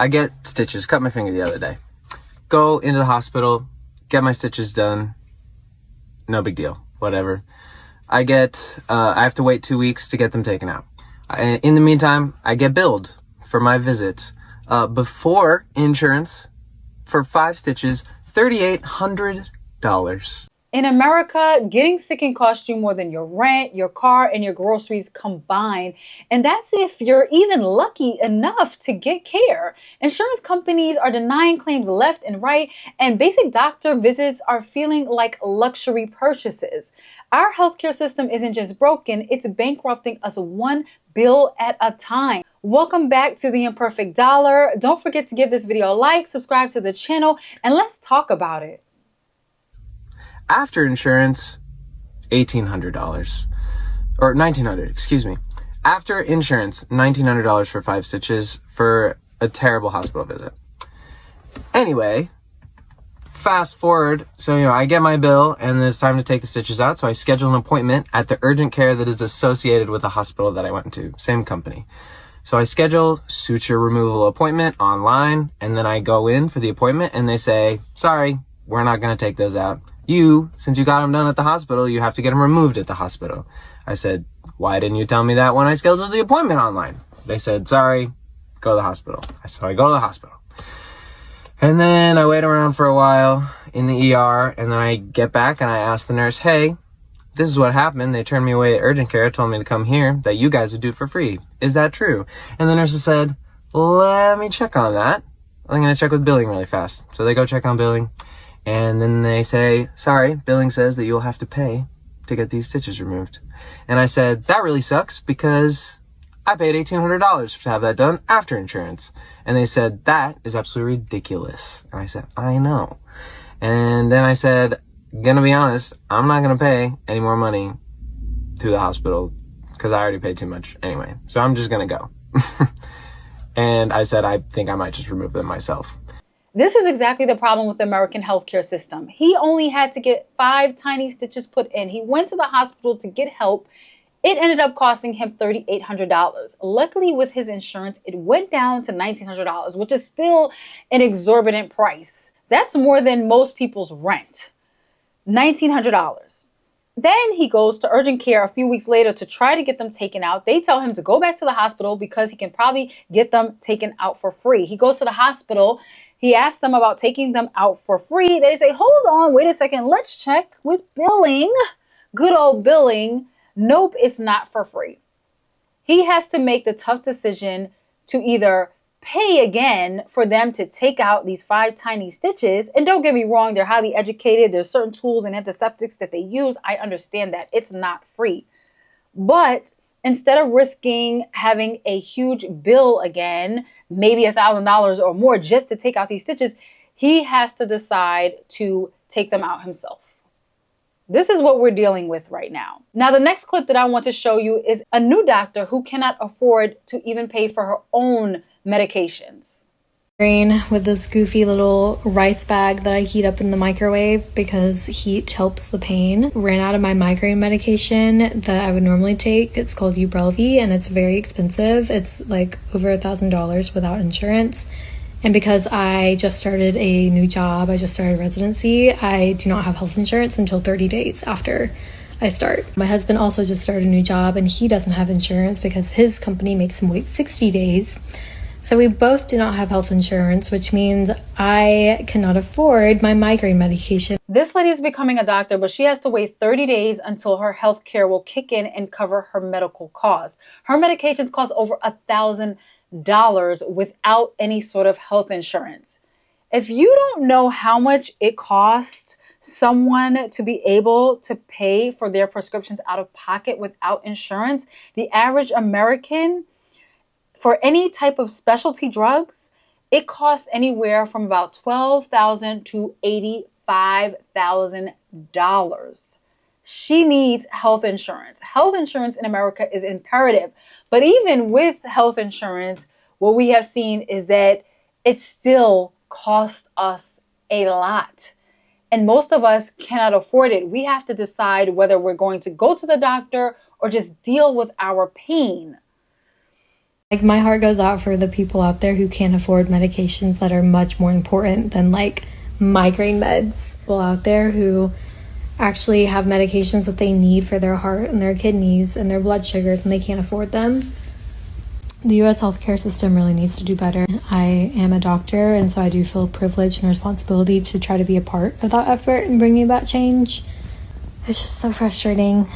I get stitches, cut my finger the other day. Go into the hospital, get my stitches done. No big deal, whatever. I have to wait 2 weeks to get them taken out. In the meantime, I get billed for my visit before insurance for 5 stitches, $3,800. In America, getting sick can cost you more than your rent, your car, and your groceries combined. And that's if you're even lucky enough to get care. Insurance companies are denying claims left and right, and basic doctor visits are feeling like luxury purchases. Our healthcare system isn't just broken, it's bankrupting us one bill at a time. Welcome back to The Imperfect Dollar. Don't forget to give this video a like, subscribe to the channel, and let's talk about it. After insurance, $1,800 or $1,900, excuse me. After insurance, $1,900 for 5 stitches for a terrible hospital visit. Anyway, fast forward. So, I get my bill and it's time to take the stitches out. So I schedule an appointment at the urgent care that is associated with the hospital that I went to, same company. So I schedule suture removal appointment online, and then I go in for the appointment and they say, sorry, we're not going to take those out. Since you got them done at the hospital, you have to get them removed at the hospital. I said, why didn't you tell me that when I scheduled the appointment online? They said, sorry, go to the hospital. So I go to the hospital. And then I wait around for a while in the ER, and then I get back and I ask the nurse, hey, this is what happened. They turned me away at urgent care, told me to come here, that you guys would do it for free. Is that true? And the nurse said, let me check on that. I'm going to check with billing really fast. So they go check on billing. And then they say, sorry, billing says that you'll have to pay to get these stitches removed. And I said, that really sucks because I paid $1,800 to have that done after insurance. And they said, that is absolutely ridiculous. And I said, I know. And then I said, gonna be honest, I'm not gonna pay any more money to the hospital because I already paid too much anyway. So I'm just gonna go. And I said, I think I might just remove them myself. This is exactly the problem with the American healthcare system. He only had to get 5 tiny stitches put in. He went to the hospital to get help. It ended up costing him $3,800. Luckily, with his insurance, it went down to $1,900, which is still an exorbitant price. That's more than most people's rent. $1,900. Then he goes to urgent care a few weeks later to try to get them taken out. They tell him to go back to the hospital because he can probably get them taken out for free. He goes to the hospital. He asked them about taking them out for free. They say, hold on, wait a second. Let's check with billing. Good old billing. Nope, it's not for free. He has to make the tough decision to either pay again for them to take out these 5 tiny stitches. And don't get me wrong, they're highly educated. There's certain tools and antiseptics that they use. I understand that. It's not free. But instead of risking having a huge bill again, maybe $1,000 or more just to take out these stitches, he has to decide to take them out himself. This is what we're dealing with right now. Now, the next clip that I want to show you is a new doctor who cannot afford to even pay for her own medications. Green with this goofy little rice bag that I heat up in the microwave because heat helps the pain. Ran out of my migraine medication that I would normally take. It's called Ubrelvy and it's very expensive. It's like over $1,000 without insurance. And because I just started a new job, I just started residency, I do not have health insurance until 30 days after I start. My husband also just started a new job and he doesn't have insurance because his company makes him wait 60 days. So we both do not have health insurance, which means I cannot afford my migraine medication. This lady is becoming a doctor, but she has to wait 30 days until her health care will kick in and cover her medical costs. Her medications cost over $1,000 without any sort of health insurance. If you don't know how much it costs someone to be able to pay for their prescriptions out of pocket without insurance, the average American, for any type of specialty drugs, it costs anywhere from about $12,000 to $85,000. She needs health insurance. Health insurance in America is imperative. But even with health insurance, what we have seen is that it still costs us a lot. And most of us cannot afford it. We have to decide whether we're going to go to the doctor or just deal with our pain. Like, my heart goes out for the people out there who can't afford medications that are much more important than like migraine meds. People out there who actually have medications that they need for their heart and their kidneys and their blood sugars, and they can't afford them. The U.S. healthcare system really needs to do better. I am a doctor, and so I do feel privileged and responsibility to try to be a part of that effort in bringing about change. It's just so frustrating.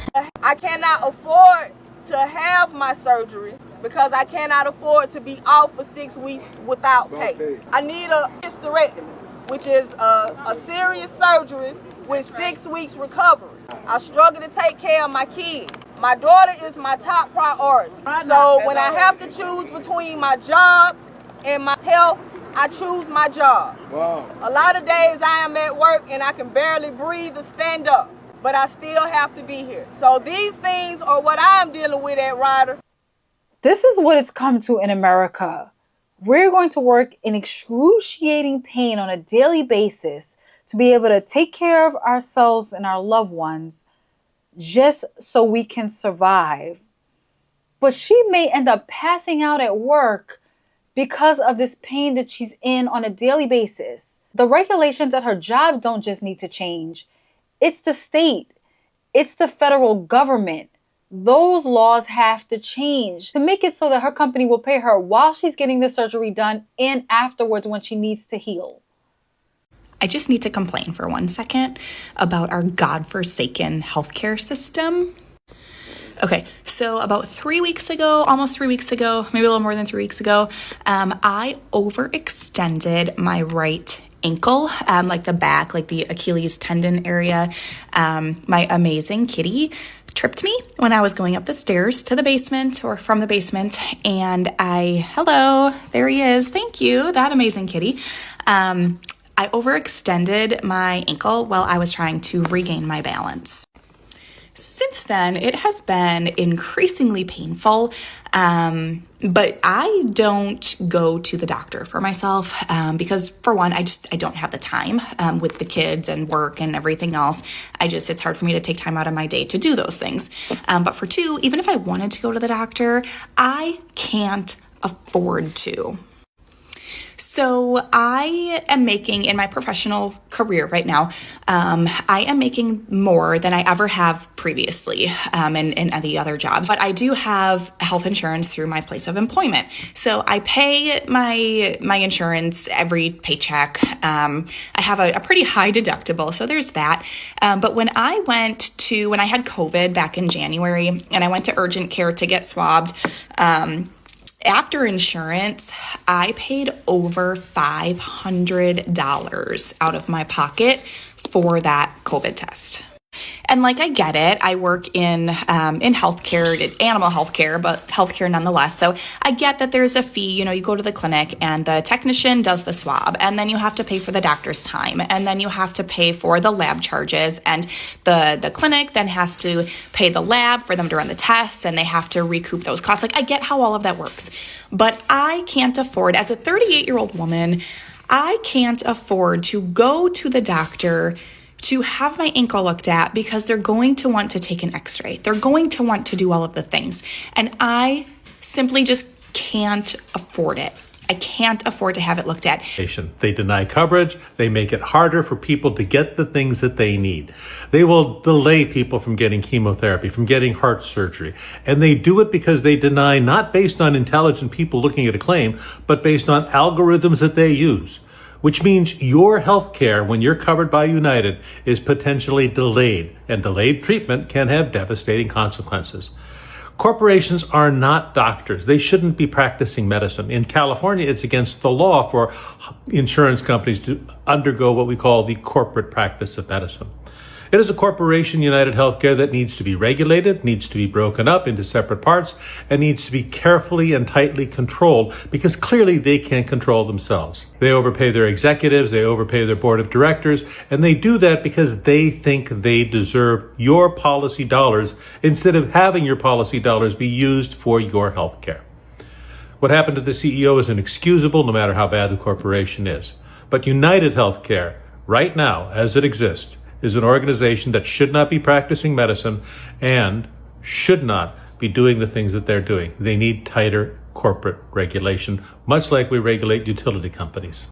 I cannot afford to have my surgery because I cannot afford to be off for 6 weeks without pay. I need a hysterectomy, which is a serious surgery with 6 weeks recovery. I struggle to take care of my kids. My daughter is my top priority. So when I have to choose between my job and my health, I choose my job. Wow. A lot of days I am at work and I can barely breathe or stand up, but I still have to be here. So these things are what I'm dealing with at Ryder. This is what it's come to in America. We're going to work in excruciating pain on a daily basis to be able to take care of ourselves and our loved ones just so we can survive. But she may end up passing out at work because of this pain that she's in on a daily basis. The regulations at her job don't just need to change. It's the state. It's the federal government. Those laws have to change to make it so that her company will pay her while she's getting the surgery done and afterwards when she needs to heal. I just need to complain for 1 second about our godforsaken healthcare system. Okay, so about 3 weeks ago, almost 3 weeks ago, maybe a little more than 3 weeks ago, I overextended my right ankle, like the back, like the Achilles tendon area. My amazing kitty tripped me when I was going up the stairs to the basement or from the basement. And hello, there he is. Thank you, that amazing kitty. I overextended my ankle while I was trying to regain my balance. Since then, it has been increasingly painful, but I don't go to the doctor for myself because, for one, I don't have the time with the kids and work and everything else. It's hard for me to take time out of my day to do those things. But for two, even if I wanted to go to the doctor, I can't afford to. So I am making, in my professional career right now, I am making more than I ever have previously in the other jobs. But I do have health insurance through my place of employment. So I pay my insurance every paycheck. I have a pretty high deductible, so there's that. But when I had COVID back in January and I went to urgent care to get swabbed, after insurance, I paid over $500 out of my pocket for that COVID test. And I get it. I work in healthcare, animal healthcare, but healthcare nonetheless. So I get that there's a fee. You go to the clinic and the technician does the swab, and then you have to pay for the doctor's time, and then you have to pay for the lab charges, and the clinic then has to pay the lab for them to run the tests, and they have to recoup those costs. I get how all of that works, but I can't afford, as a 38-year-old woman, I can't afford to go to the doctor to have my ankle looked at because they're going to want to take an x-ray. They're going to want to do all of the things. And I simply just can't afford it. I can't afford to have it looked at. They deny coverage. They make it harder for people to get the things that they need. They will delay people from getting chemotherapy, from getting heart surgery. And they do it because they deny, not based on intelligent people looking at a claim, but based on algorithms that they use. Which means your health care, when you're covered by United, is potentially delayed, and delayed treatment can have devastating consequences. Corporations are not doctors. They shouldn't be practicing medicine. In California, it's against the law for insurance companies to undergo what we call the corporate practice of medicine. It is a corporation, United Healthcare, that needs to be regulated, needs to be broken up into separate parts, and needs to be carefully and tightly controlled because clearly they can't control themselves. They overpay their executives, they overpay their board of directors, and they do that because they think they deserve your policy dollars instead of having your policy dollars be used for your healthcare. What happened to the CEO is inexcusable no matter how bad the corporation is. But United Healthcare, right now, as it exists, is an organization that should not be practicing medicine and should not be doing the things that they're doing. They need tighter corporate regulation, much like we regulate utility companies.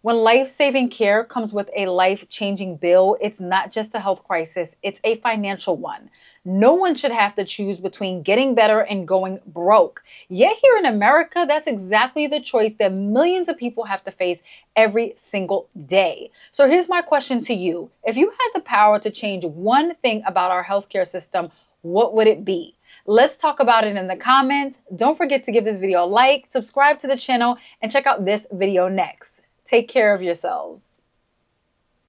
When life-saving care comes with a life-changing bill, it's not just a health crisis, it's a financial one. No one should have to choose between getting better and going broke. Yet here in America, that's exactly the choice that millions of people have to face every single day. So here's my question to you. If you had the power to change one thing about our healthcare system, what would it be? Let's talk about it in the comments. Don't forget to give this video a like, subscribe to the channel, and check out this video next. Take care of yourselves.